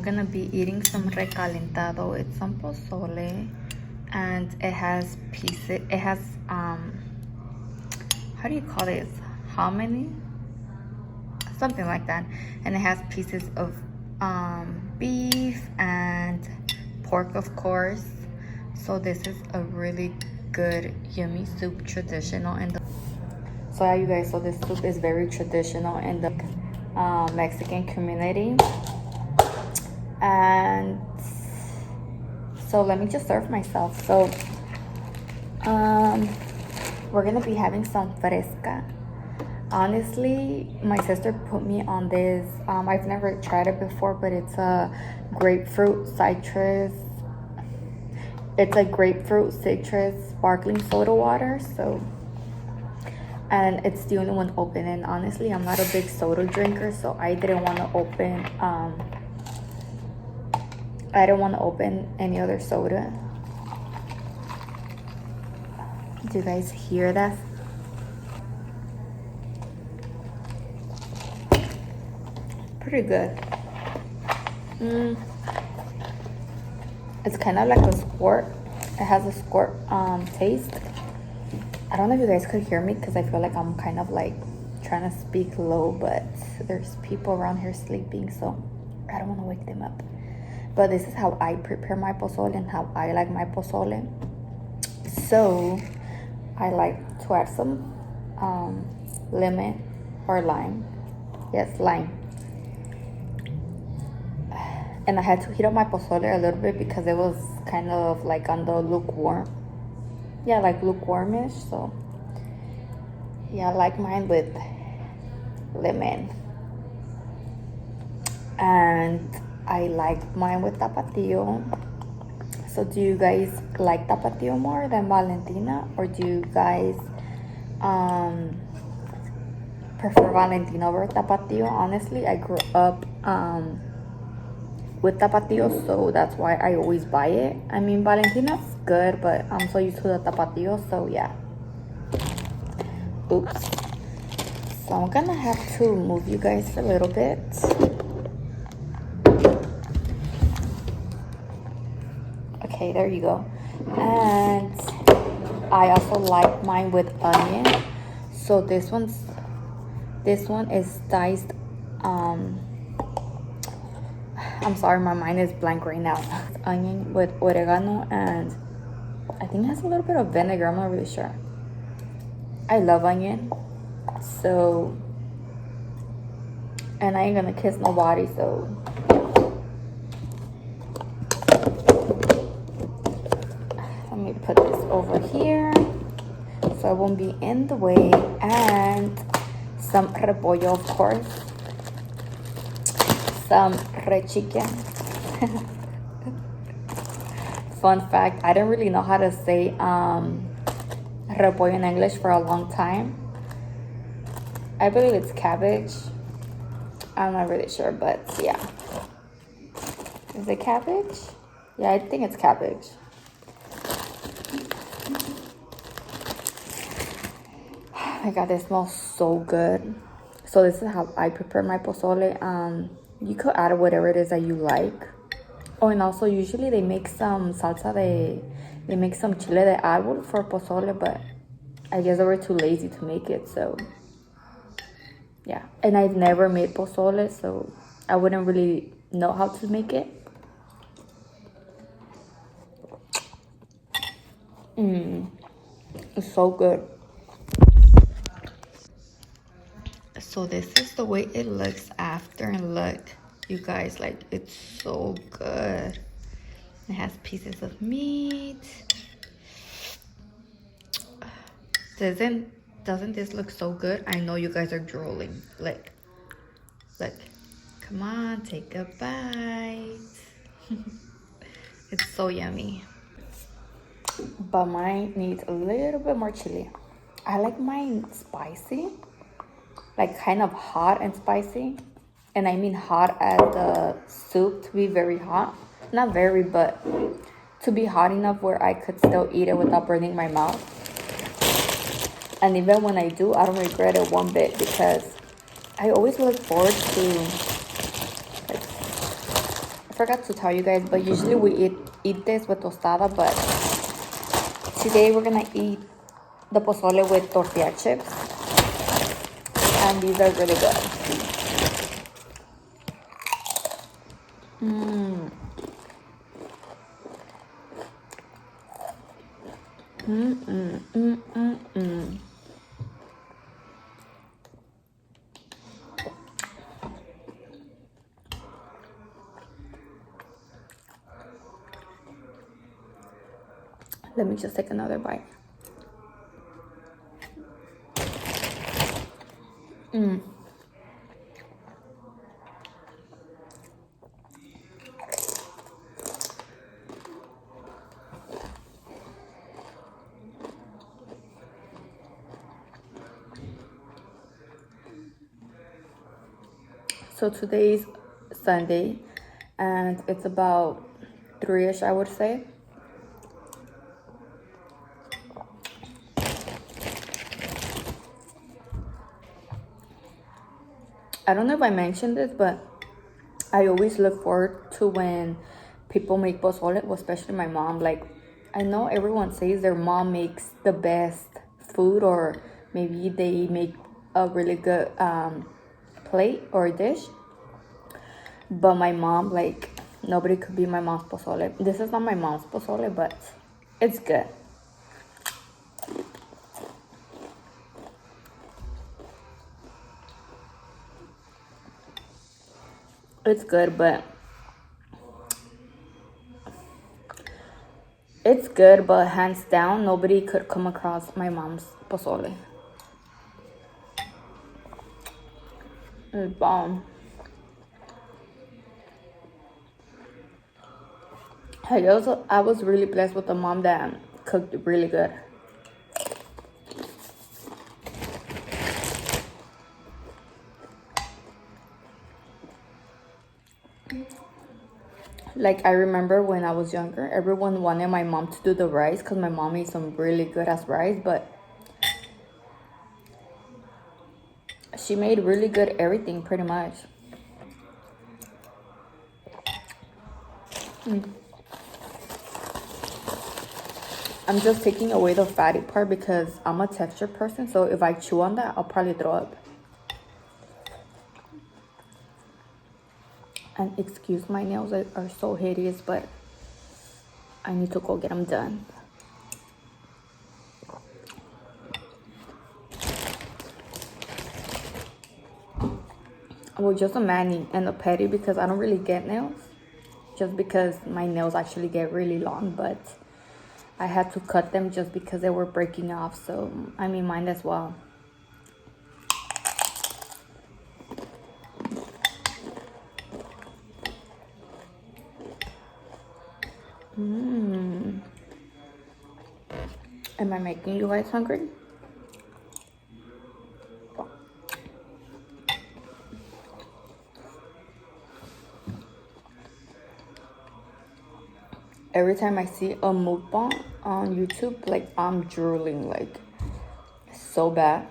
I'm gonna be eating some recalentado. It's some pozole, and it has pieces. It has how do you call this? Hominy, something like that, and it has pieces of beef and pork, of course. So this is a really good, yummy soup, traditional in the. So yeah, you guys. So this soup is very traditional in the Mexican community. And so let me just serve myself. So we're gonna be having some fresca. Honestly, my sister put me on this. I've never tried it before, but it's a grapefruit citrus. It's a grapefruit citrus sparkling soda water. So, and it's the only one open. And honestly, I'm not a big soda drinker, so I didn't want to open. I don't want to open any other soda. Do you guys hear that? Pretty good. It's kind of like a squirt. It has a squirt taste. I don't know if you guys could hear me because I feel like I'm kind of like trying to speak low, but there's people around here sleeping, so I don't want to wake them up. But this is how I prepare my pozole and how I like my pozole. So I like to add some lemon or lime. Yes, lime. And I had to heat up my pozole a little bit because it was kind of like on the lukewarm. Yeah, like lukewarmish. So yeah, I like mine with lemon. And I like mine with tapatio. So do you guys like tapatio more than Valentina, or do you guys prefer Valentina over tapatio? Honestly, I grew up with tapatio, so that's why I always buy it. I mean, Valentina's good, but I'm so used to the tapatio, so yeah. Oops. So I'm gonna have to move you guys a little bit. Okay, there you go. And I also like mine with onion. So this one is diced. I'm sorry, my mind is blank right now. Onion with oregano, and I think it has a little bit of vinegar. I'm not really sure. I love onion. So, and I ain't gonna kiss nobody, so. Let me put this over here so it won't be in the way. And some repollo, of course. Some red chicken. Fun fact, I didn't really know how to say repollo in English for a long time. I believe it's cabbage. I'm not really sure, but yeah. Is it cabbage? Yeah, I think it's cabbage. Oh my god, this smells so good. So this is how I prepare my pozole. You could add whatever it is that you like. Oh, and also usually they make some salsa they make some chile de árbol for pozole, but I guess they were too lazy to make it, so yeah. And I've never made pozole, so I wouldn't really know how to make it. It's so good. So this is the way it looks after, and look, you guys, like, it's so good. It has pieces of meat. Doesn't this look so good? I know you guys are drooling. Look. Come on, take a bite. It's so yummy. But mine needs a little bit more chili. I like mine spicy, like kind of hot and spicy. And I mean hot as the soup to be very hot. Not very, but to be hot enough where I could still eat it without burning my mouth. And even when I do, I don't regret it one bit, because I always look forward to, like, if forgot to tell you guys, but usually we eat this with tostada, but today we're gonna eat the pozole with tortilla chips, and these are really good. Let me just take another bite. So today's Sunday, and it's about 3-ish, I would say. I don't know if I mentioned this, but I always look forward to when people make pozole, especially my mom. Like, I know everyone says their mom makes the best food, or maybe they make a really good plate or dish. But my mom, like, nobody could be my mom's pozole. This is not my mom's pozole, but it's good. It's good, but hands down, nobody could come across my mom's pozole. It's bomb. I was really blessed with a mom that cooked really good. Like, I remember when I was younger, everyone wanted my mom to do the rice because my mom made some really good ass rice, but she made really good everything pretty much. I'm just taking away the fatty part because I'm a texture person, so if I chew on that, I'll probably throw up. And excuse my nails, are so hideous, but I need to go get them done. Well, just a mani and a pedi because I don't really get nails. Just because my nails actually get really long, but I had to cut them just because they were breaking off. So, I mean, mine as well. Am I making you guys hungry? Every time I see a mukbang on YouTube, like, I'm drooling, like, so bad.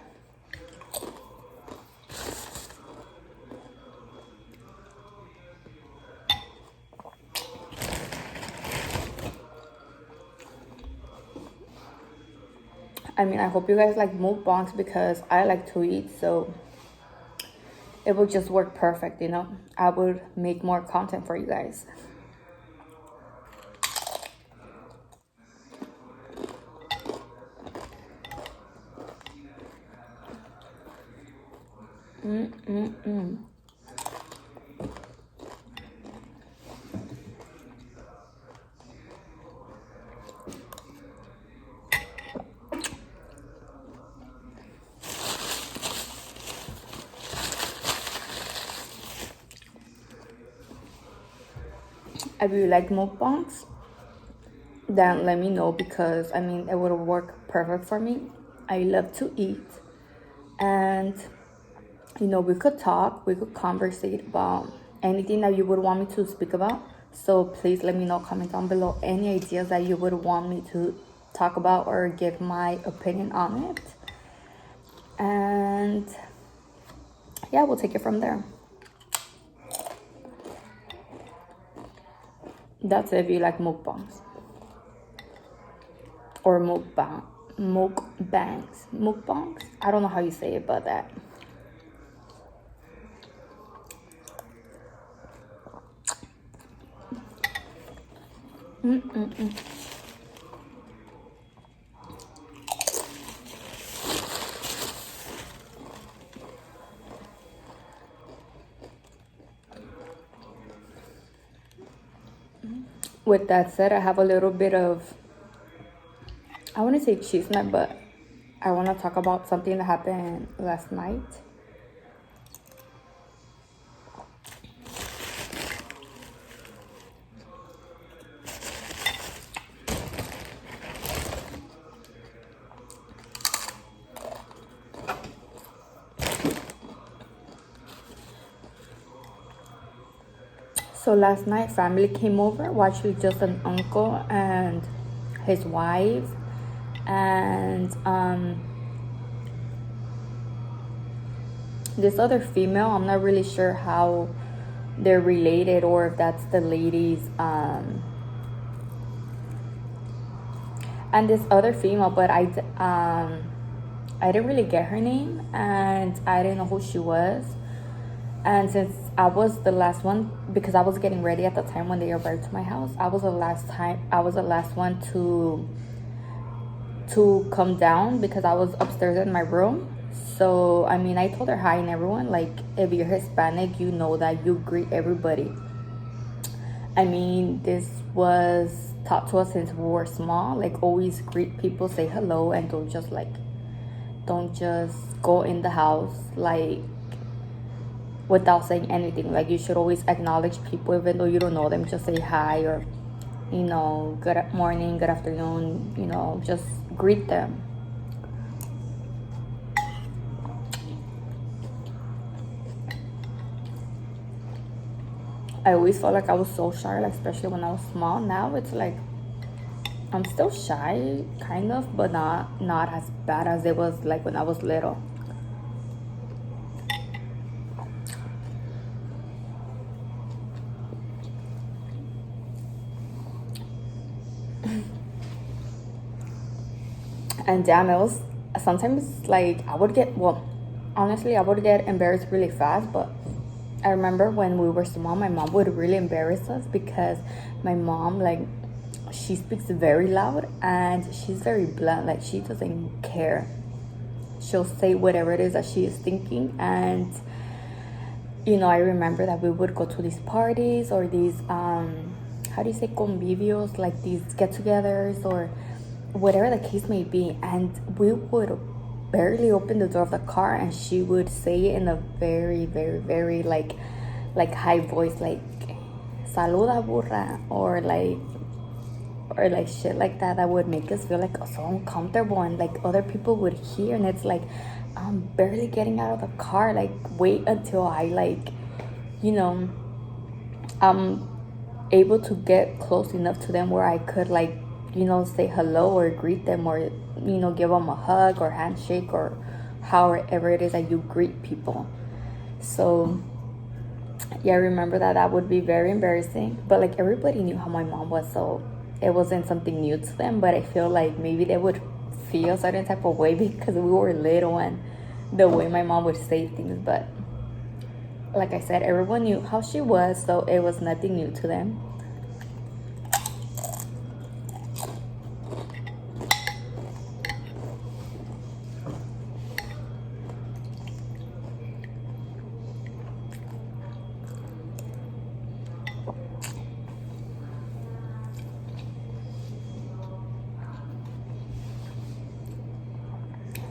I mean, I hope you guys like mukbangs because I like to eat, so it would just work perfect, you know? I would make more content for you guys. If you like mukbangs, then let me know because, I mean, it would work perfect for me. I love to eat, and, you know, we could talk, we could conversate about anything that you would want me to speak about. So please let me know, comment down below any ideas that you would want me to talk about or give my opinion on it. And yeah, we'll take it from there. That's if you like mukbangs. Or mukbangs. I don't know how you say it, but that. With that said, I have a little bit of, I want to say cheese nut, but I want to talk about something that happened last night. So last night, family came over. Well, actually, just an uncle and his wife, and this other female. I'm not really sure how they're related or if that's the lady's and this other female, but I didn't really get her name and I didn't know who she was. And since I was the last one, because I was getting ready at the time when they arrived to my house, I was the last one to come down because I was upstairs in my room. So I mean, I told her hi and everyone, like, if you're Hispanic, you know that you greet everybody. I mean, this was taught to us since we were small, like, always greet people, say hello, and don't just go in the house like without saying anything. Like, you should always acknowledge people even though you don't know them. Just say hi, or good morning, good afternoon, just greet them. I always felt like I was so shy, like, especially when I was small. Now it's like I'm still shy, kind of, but not as bad as it was like when I was little. And damn, it was sometimes like honestly, I would get embarrassed really fast. But I remember when we were small, my mom would really embarrass us because my mom, like, she speaks very loud and she's very blunt. Like, she doesn't care. She'll say whatever it is that she is thinking. And I remember that we would go to these parties or these how do you say, convivios, like these get-togethers or whatever the case may be, and we would barely open the door of the car and she would say it in a very, very, very like high voice, like saluda burra, or like shit like that would make us feel like so uncomfortable, and like other people would hear, and it's like I'm barely getting out of the car, like wait until I I'm able to get close enough to them where I could say hello or greet them, or give them a hug or handshake or however it is that you greet people. So yeah, I remember that would be very embarrassing, but like everybody knew how my mom was, so it wasn't something new to them. But I feel like maybe they would feel a certain type of way because we were little and the way my mom would say things. But like I said, everyone knew how she was, so it was nothing new to them.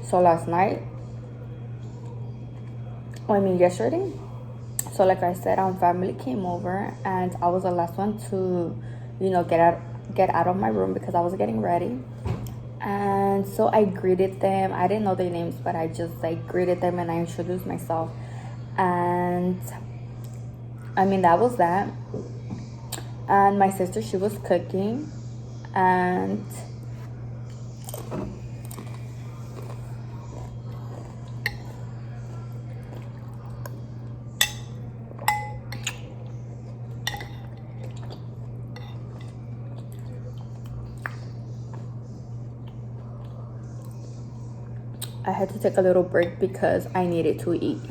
So last night, yesterday, so like I said, our family came over and I was the last one to, get out of my room because I was getting ready. And so I greeted them. I didn't know their names, but I just greeted them and I introduced myself. And that was that. And my sister, she was cooking, and I had to take a little break because I needed to eat.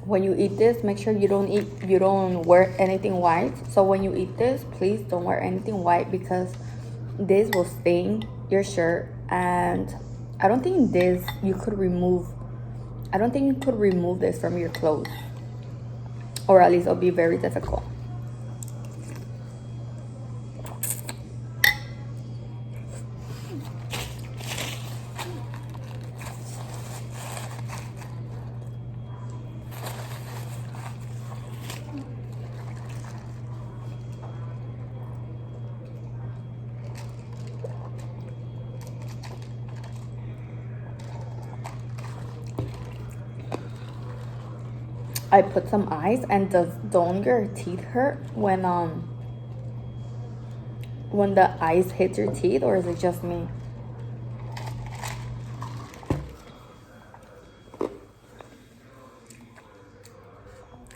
When you eat this, make sure you don't wear anything white. So when you eat this, please don't wear anything white because this will stain your shirt, and I don't think you could remove this from your clothes, or at least it'll be very difficult. I put some ice, and don't your teeth hurt when the ice hits your teeth, or is it just me?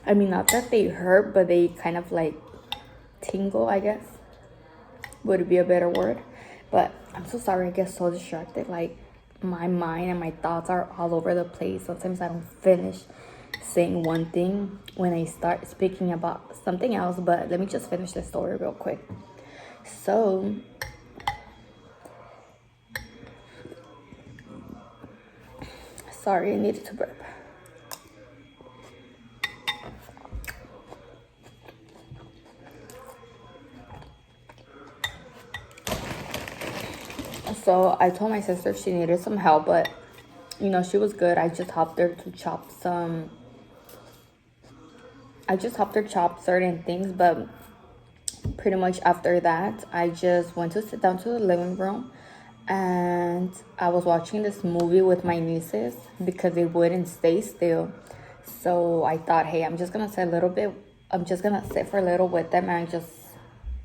I mean, not that they hurt, but they kind of like tingle, I guess would be a better word. But I'm so sorry, I get so distracted. Like, my mind and my thoughts are all over the place. Sometimes I don't finish saying one thing when I start speaking about something else. But let me just finish the story real quick. So sorry, I needed to burp. So I told my sister she needed some help, but you know, she was good. I just helped her chop certain things, but pretty much after that, I just went to sit down to the living room, and I was watching this movie with my nieces because they wouldn't stay still. So I thought, hey, I'm just gonna sit for a little with them and just,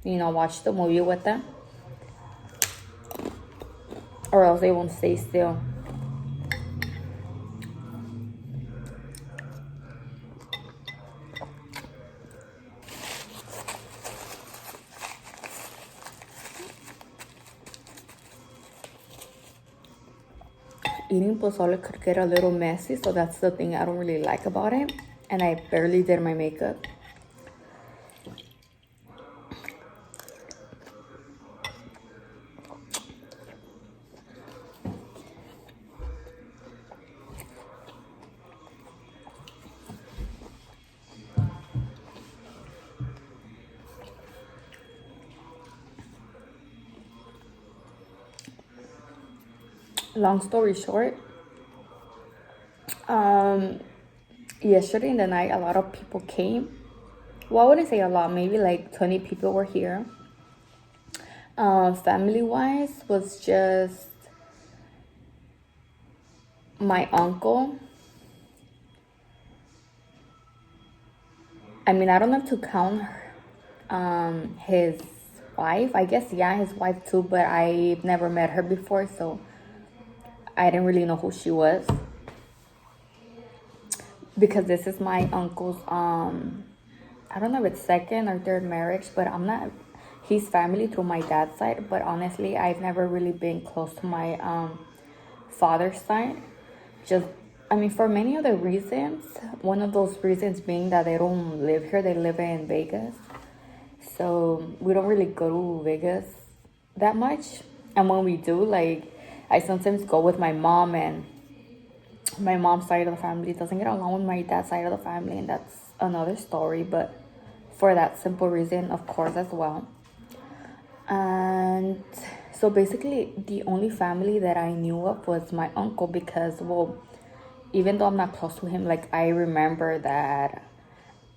you know, watch the movie with them, or else they won't stay still. Eating pozole could get a little messy, so that's the thing I don't really like about it. And I barely did my makeup. Long story short, yesterday in the night, a lot of people came. Well, I wouldn't say a lot, maybe like 20 people were here. Family-wise was just my uncle. I mean, I don't have to count his wife. I guess, yeah, his wife too, but I've never met her before, so I didn't really know who she was. Because this is my uncle's, I don't know if it's second or third marriage, but I'm not his family through my dad's side. But honestly, I've never really been close to my father's side. I mean, for many other reasons. One of those reasons being that they don't live here, they live in Vegas. So we don't really go to Vegas that much. And when we do, like, I sometimes go with my mom, and my mom's side of the family doesn't get along with my dad's side of the family, and that's another story, but for that simple reason, of course, as well. And so basically, the only family that I knew of was my uncle, because, well, even though I'm not close to him, like, I remember that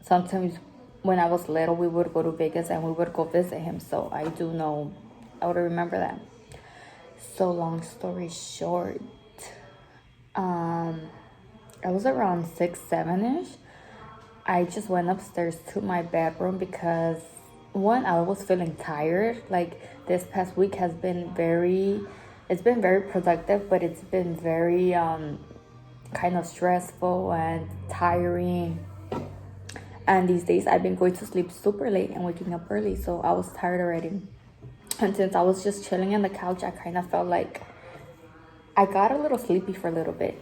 sometimes when I was little, we would go to Vegas and we would go visit him, so I would remember that. So long story short, I was around 6, 7-ish. I just went upstairs to my bedroom because, one, I was feeling tired. Like, this past week has been very productive, but it's been very kind of stressful and tiring. And these days I've been going to sleep super late and waking up early, so I was tired already. And since I was just chilling on the couch, I kind of felt like I got a little sleepy for a little bit.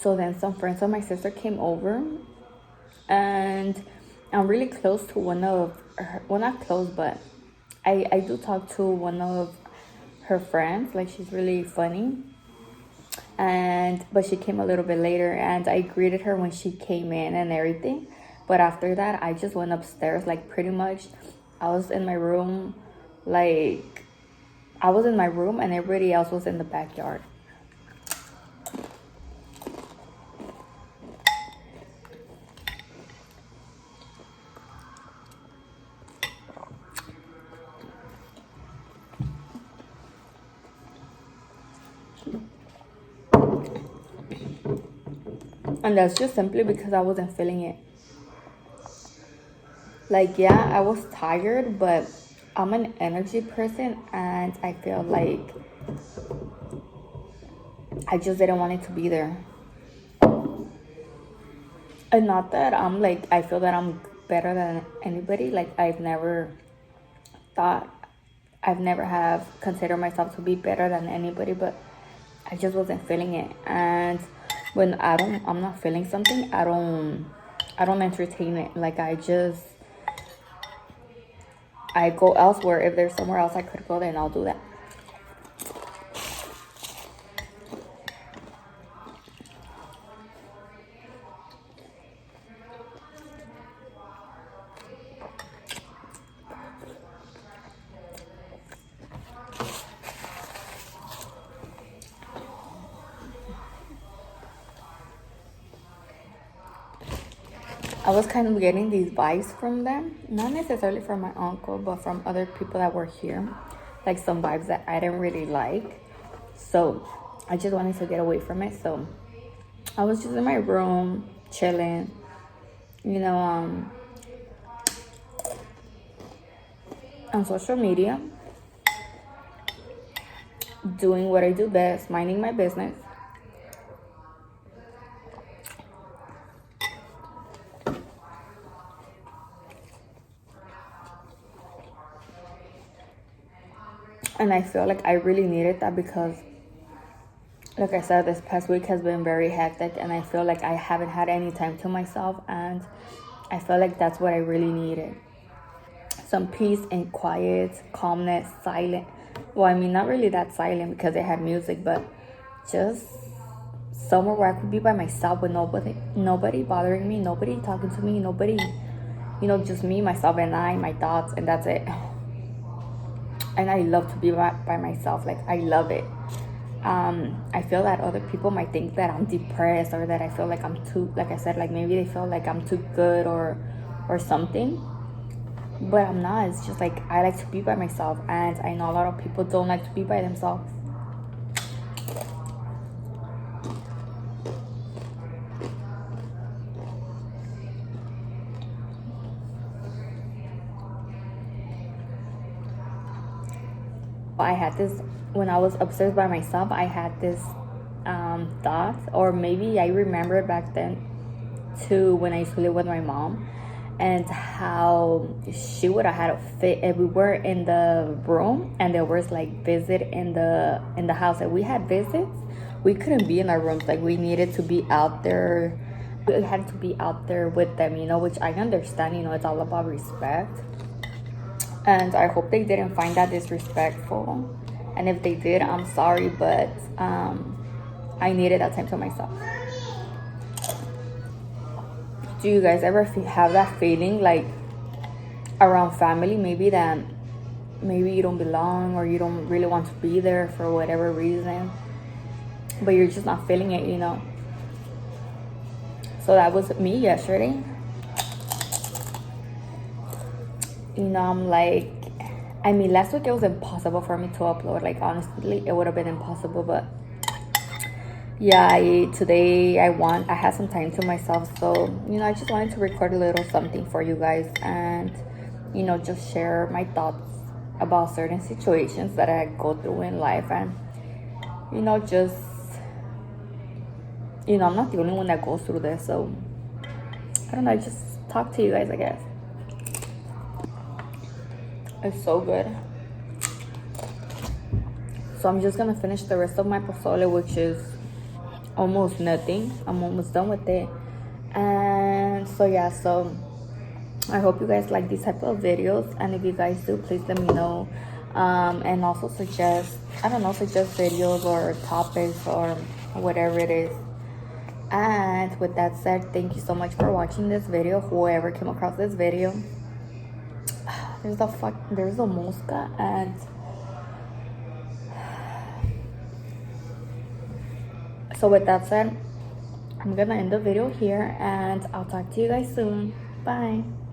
So then some friends of my sister came over, and I'm really close to one of her, well, not close, but I do talk to one of her friends. Like, she's really funny. But she came a little bit later, and I greeted her when she came in and everything. But after that, I just went upstairs. Like, pretty much I was in my room, and everybody else was in the backyard. And that's just simply because I wasn't feeling it. Like, yeah, I was tired, but I'm an energy person, and I feel like I just didn't want it to be there. And not that I feel that I'm better than anybody. Like, I've never have considered myself to be better than anybody, but I just wasn't feeling it. And when I'm not feeling something, I don't entertain it. Like, I go elsewhere. If there's somewhere else I could go, then I'll do that. I was kind of getting these vibes from them, not necessarily from my uncle, but from other people that were here, like some vibes that I didn't really like. So I just wanted to get away from it. So I was just in my room, chilling, on social media, doing what I do best, minding my business. And I feel like I really needed that because, like I said, this past week has been very hectic, and I feel like I haven't had any time to myself, and I feel like that's what I really needed. Some peace and quiet, calmness, silent. Well, I mean, not really that silent because they had music, but just somewhere where I could be by myself with nobody bothering me, nobody talking to me, nobody, just me, myself, and my thoughts, and that's it. And I love to be by myself. Like, I love it. I feel that other people might think that I'm depressed, or that I feel like I'm too, like I said, like maybe they feel like I'm too good or something. But I'm not. It's just like I like to be by myself, and I know a lot of people don't like to be by themselves. I had this, when I was upstairs by myself, I had this thought, or maybe I remember back then too, when I used to live with my mom, and how she would have had a fit if we were in the room and there was like visit in the house, and we had visits. We couldn't be in our rooms. Like, we needed to be out there. We had to be out there with them, which I understand. It's all about respect. And I hope they didn't find that disrespectful. And if they did, I'm sorry, but I needed that time to myself. Do you guys ever have that feeling, like, around family, maybe you don't belong, or you don't really want to be there for whatever reason, but you're just not feeling it, So that was me yesterday. I'm like, last week it was impossible for me to upload. Like, honestly, it would have been impossible, but yeah, today I had some time to myself, so I just wanted to record a little something for you guys, and just share my thoughts about certain situations that I go through in life, and just I'm not the only one that goes through this, so I don't know, just talk to you guys, I guess. It's so good. So I'm just gonna finish the rest of my pozole, which is almost nothing. I'm almost done with it. And so yeah, so I hope you guys like these type of videos, and if you guys do, please let me know. And also suggest, I don't know, suggest videos or topics or whatever it is. And with that said, thank you so much for watching this video, whoever came across this video. There's a mosca, and so with that said, I'm gonna end the video here, and I'll talk to you guys soon. Bye.